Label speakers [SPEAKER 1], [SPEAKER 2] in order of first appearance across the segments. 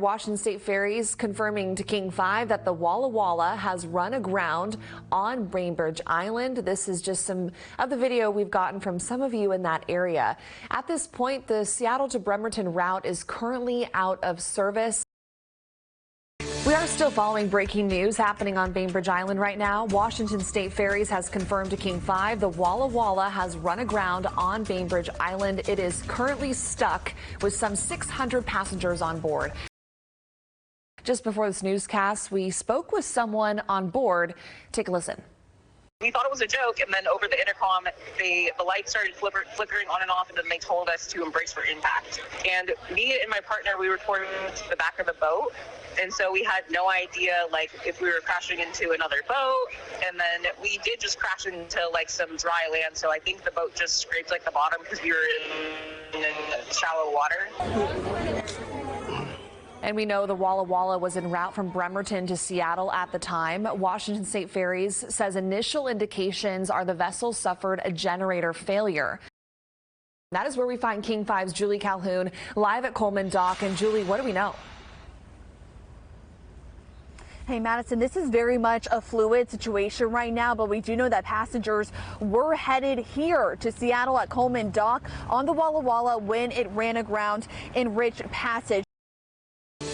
[SPEAKER 1] Washington State Ferries confirming to King 5 that the Walla Walla has run aground on Bainbridge Island. This is just some of the video we've gotten from some of you in that area. At this point, the Seattle to Bremerton route is currently out of service. We are still following breaking news happening on Bainbridge Island right now. Washington State Ferries has confirmed to King 5 the Walla Walla has run aground on Bainbridge Island. It is currently stuck with some 600 passengers on board. Just before this newscast, we spoke with someone on board. Take a listen.
[SPEAKER 2] We thought it was a joke, and then over the intercom, the lights started flickering on and off, and then they told us to embrace for impact. And me and my partner, we were toward the back of the boat, and so we had no idea, like, if we were crashing into another boat, and then we did just crash into, like, some dry land, so I think the boat just scraped, like, the bottom because we were in shallow water.
[SPEAKER 1] And we know the Walla Walla was en route from Bremerton to Seattle at the time. Washington State Ferries says initial indications are the vessel suffered a generator failure. That is where we find King 5's Julie Calhoun live at Coleman Dock. And Julie, what do we know?
[SPEAKER 3] Hey, Madison, this is very much a fluid situation right now, but we do know that passengers were headed here to Seattle at Coleman Dock on the Walla Walla when it ran aground in Rich Passage.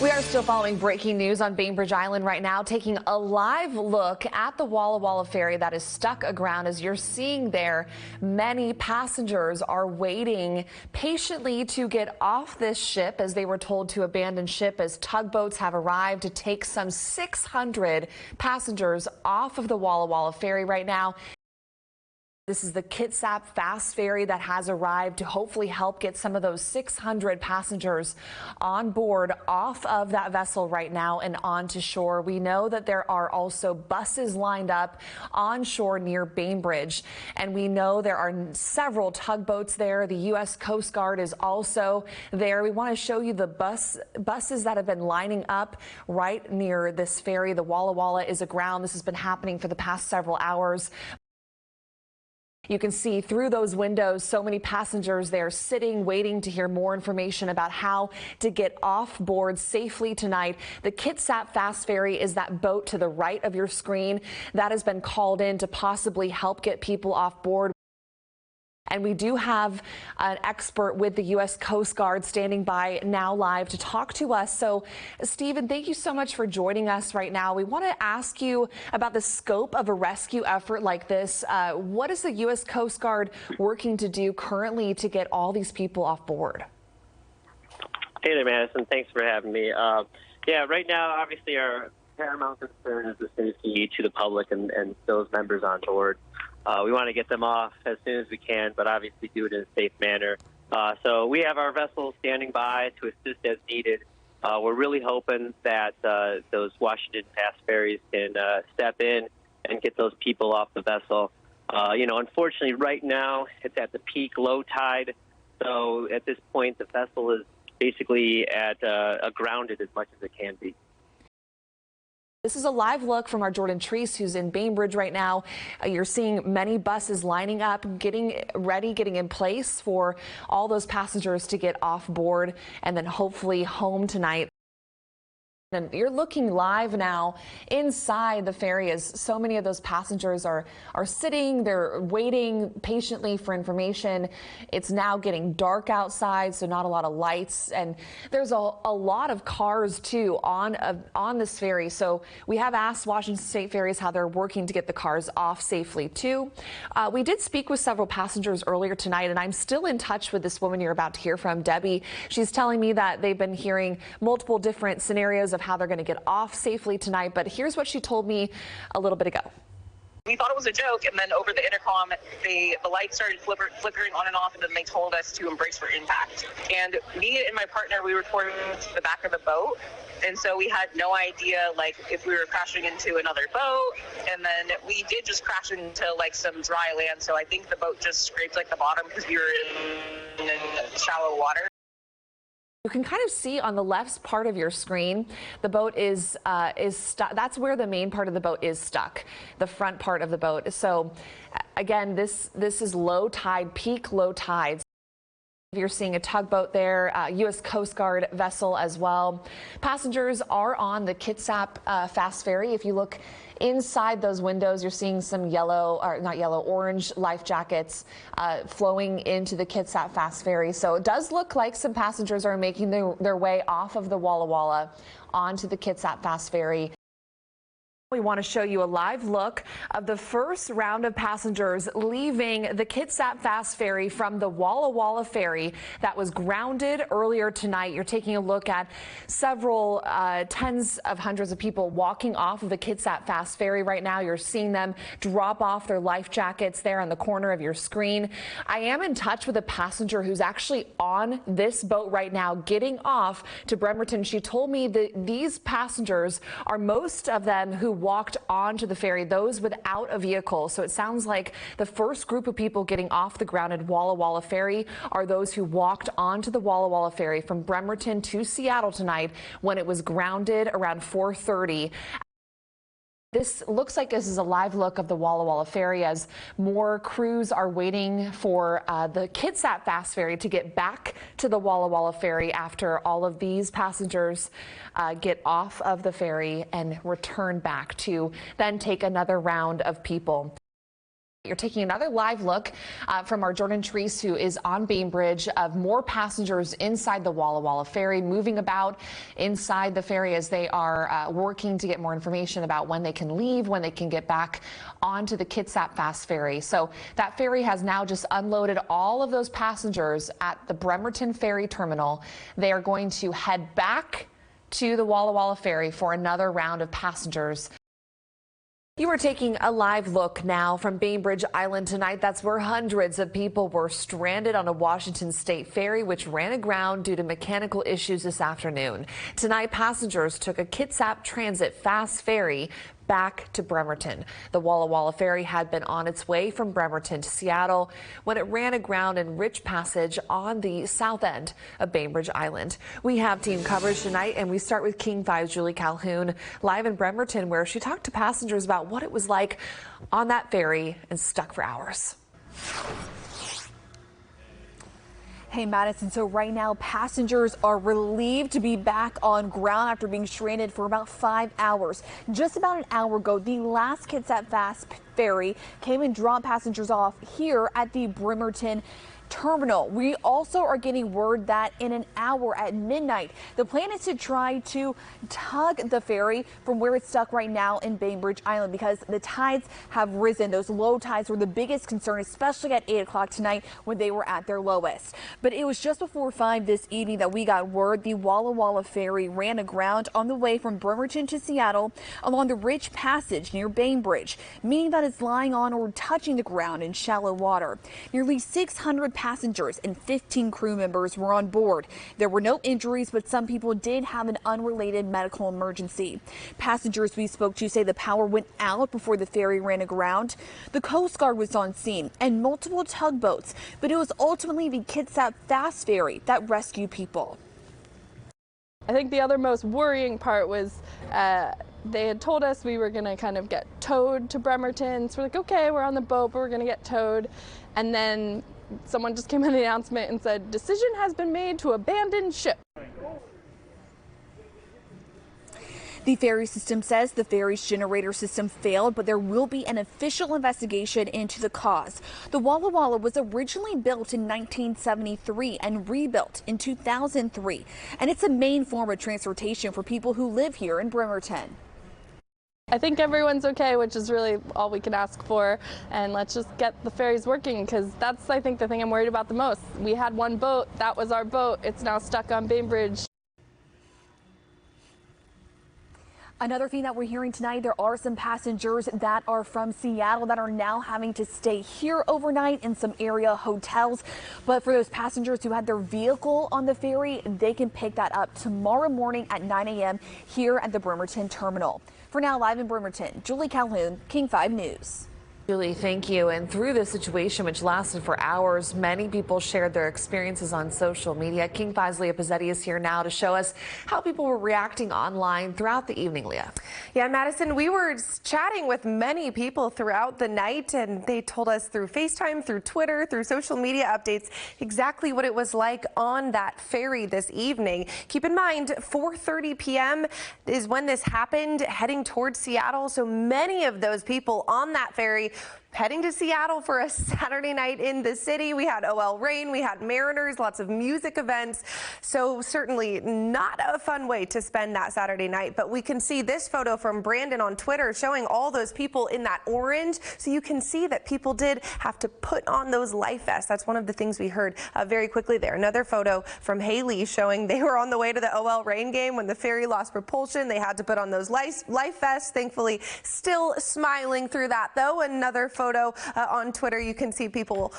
[SPEAKER 1] We are still following breaking news on Bainbridge Island right now, taking a live look at the Walla Walla ferry that is stuck aground. As you're seeing there, many passengers are waiting patiently to get off this ship as they were told to abandon ship, as tugboats have arrived to take some 600 passengers off of the Walla Walla ferry right now. This is the Kitsap fast ferry that has arrived to hopefully help get some of those 600 passengers on board off of that vessel right now and onto shore. We know that there are also buses lined up on shore near Bainbridge, and we know there are several tugboats there. The U.S. Coast Guard is also there. We want to show you the buses that have been lining up right near this ferry. The Walla Walla is aground. This has been happening for the past several hours. You can see through those windows so many passengers there sitting, waiting to hear more information about how to get off board safely tonight. The Kitsap Fast Ferry is that boat to the right of your screen that has been called in to possibly help get people off board. And we do have an expert with the U.S. Coast Guard standing by now live to talk to us. So, Stephen, thank you so much for joining us right now. We want to ask you about the scope of a rescue effort like this. What is the U.S. Coast Guard working to do currently to get all these people off board?
[SPEAKER 4] Hey there, Madison. Thanks for having me. Yeah, right now, obviously, our paramount concern is the safety to the public and those members on board. We want to get them off as soon as we can, but obviously do it in a safe manner. So we have our vessels standing by to assist as needed. We're really hoping that those Washington fast ferries can step in and get those people off the vessel. Unfortunately, right now it's at the peak low tide. So at this point, the vessel is basically at grounded as much as it can be.
[SPEAKER 1] This is a live look from our Jordan Treese, who's in Bainbridge right now. You're seeing many buses lining up, getting ready, getting in place for all those passengers to get off board and then hopefully home tonight. And you're looking live now inside the ferry as so many of those passengers are sitting, they're waiting patiently for information. It's now getting dark outside, so not a lot of lights, and there's a lot of cars too on this ferry. So we have asked Washington State Ferries how they're working to get the cars off safely too. We did speak with several passengers earlier tonight, and I'm still in touch with this woman you're about to hear from, Debbie. She's telling me that they've been hearing multiple different scenarios of how they're going to get off safely tonight, but here's what she told me a little bit ago.
[SPEAKER 2] We thought it was a joke, and then over the intercom, the lights started flickering on and off, and then they told us to embrace for impact. And me and my partner, we were toward the back of the boat, and so we had no idea, like, if we were crashing into another boat, and then we did just crash into, like, some dry land, so I think the boat just scraped, like, the bottom because we were in shallow water.
[SPEAKER 1] You can kind of see on the left part of your screen, the boat is stuck. That's where the main part of the boat is stuck, the front part of the boat. So again, this is low tide, peak low tide. You're seeing a tugboat there, U.S. Coast Guard vessel as well. Passengers are on the Kitsap Fast Ferry. If you look inside those windows, you're seeing some orange life jackets flowing into the Kitsap Fast Ferry. So it does look like some passengers are making their way off of the Walla Walla onto the Kitsap Fast Ferry. We want to show you a live look of the first round of passengers leaving the Kitsap Fast Ferry from the Walla Walla Ferry that was grounded earlier tonight. You're taking a look at several tens of hundreds of people walking off of the Kitsap Fast Ferry right now. You're seeing them drop off their life jackets there on the corner of your screen. I am in touch with a passenger who's actually on this boat right now getting off to Bremerton. She told me that these passengers are most of them who walked onto the ferry, those without a vehicle. So it sounds like the first group of people getting off the grounded Walla Walla Ferry are those who walked onto the Walla Walla Ferry from Bremerton to Seattle tonight when it was grounded around 4:30. This looks like this is a live look of the Walla Walla Ferry as more crews are waiting for the Kitsap Fast Ferry to get back to the Walla Walla Ferry after all of these passengers get off of the ferry and return back to then take another round of people. You're taking another live look from our Jordan Treese, who is on Bainbridge, of more passengers inside the Walla Walla Ferry, moving about inside the ferry as they are working to get more information about when they can leave, when they can get back onto the Kitsap Fast Ferry. So that ferry has now just unloaded all of those passengers at the Bremerton Ferry Terminal. They are going to head back to the Walla Walla Ferry for another round of passengers. You are taking a live look now from Bainbridge Island tonight. That's where hundreds of people were stranded on a Washington State Ferry, which ran aground due to mechanical issues this afternoon. Tonight, passengers took a Kitsap Transit Fast Ferry back to Bremerton. The Walla Walla Ferry had been on its way from Bremerton to Seattle when it ran aground in Rich Passage on the south end of Bainbridge Island. We have team coverage tonight, and we start with King 5's Julie Calhoun live in Bremerton, where she talked to passengers about what it was like on that ferry and stuck for hours.
[SPEAKER 3] Hey, Madison, so right now passengers are relieved to be back on ground after being stranded for about 5 hours. Just about an hour ago, the last Kitsap Fast Ferry came and dropped passengers off here at the Bremerton Terminal. We also are getting word that in an hour at midnight, the plan is to try to tug the ferry from where it's stuck right now in Bainbridge Island, because the tides have risen. Those low tides were the biggest concern, especially at 8 o'clock tonight when they were at their lowest. But it was just before 5 this evening that we got word the Walla Walla Ferry ran aground on the way from Bremerton to Seattle along the Rich Passage near Bainbridge, meaning that it's lying on or touching the ground in shallow water. Nearly 600 passengers and 15 crew members were on board. There were no injuries, but some people did have an unrelated medical emergency. Passengers we spoke to say the power went out before the ferry ran aground. The Coast Guard was on scene and multiple tugboats, but it was ultimately the Kitsap Fast Ferry that rescued people.
[SPEAKER 5] I think the other most worrying part was they had told us we were going to kind of get towed to Bremerton. So we're like, okay, we're on the boat, but we're going to get towed. And then someone just came in the announcement and said, decision has been made to abandon ship.
[SPEAKER 3] The ferry system says the ferry's generator system failed, but there will be an official investigation into the cause. The Walla Walla was originally built in 1973 and rebuilt in 2003, and it's a main form of transportation for people who live here in Bremerton.
[SPEAKER 5] I think everyone's okay, which is really all we can ask for, and let's just get the ferries working, because that's, I think, the thing I'm worried about the most. We had one boat, that was our boat, it's now stuck on Bainbridge.
[SPEAKER 3] Another thing that we're hearing tonight, there are some passengers that are from Seattle that are now having to stay here overnight in some area hotels. But for those passengers who had their vehicle on the ferry, they can pick that up tomorrow morning at 9 a.m. here at the Bremerton Terminal. For now, live in Bremerton, Julie Calhoun, King 5 News.
[SPEAKER 1] Julie, thank you. And through this situation, which lasted for hours, many people shared their experiences on social media. King 5's Leah Pizzetti is here now to show us how people were reacting online throughout the evening, Leah.
[SPEAKER 6] Yeah, Madison, we were chatting with many people throughout the night, and they told us through FaceTime, through Twitter, through social media updates, exactly what it was like on that ferry this evening. Keep in mind, 4:30 p.m. is when this happened, heading towards Seattle. So many of those people on that ferry heading to Seattle for a Saturday night in the city. We had OL Rain, we had Mariners, lots of music events. So certainly not a fun way to spend that Saturday night. But we can see this photo from Brandon on Twitter showing all those people in that orange. So you can see that people did have to put on those life vests. That's one of the things we heard very quickly there. Another photo from Haley showing they were on the way to the OL Rain game when the ferry lost propulsion. They had to put on those life vests. Thankfully, still smiling through that, though. Another photo on Twitter, you can see people,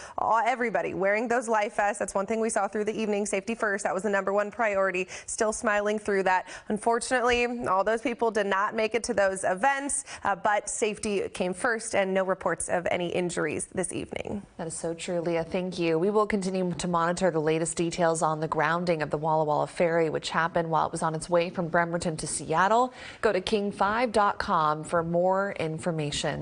[SPEAKER 6] everybody wearing those life vests. That's one thing we saw through the evening. Safety first. That was the #1 priority. Still smiling through that. Unfortunately, all those people did not make it to those events, but safety came first, and no reports of any injuries this evening.
[SPEAKER 1] That is so true, Leah. Thank you. We will continue to monitor the latest details on the grounding of the Walla Walla ferry, which happened while it was on its way from Bremerton to Seattle. Go to king5.com for more information.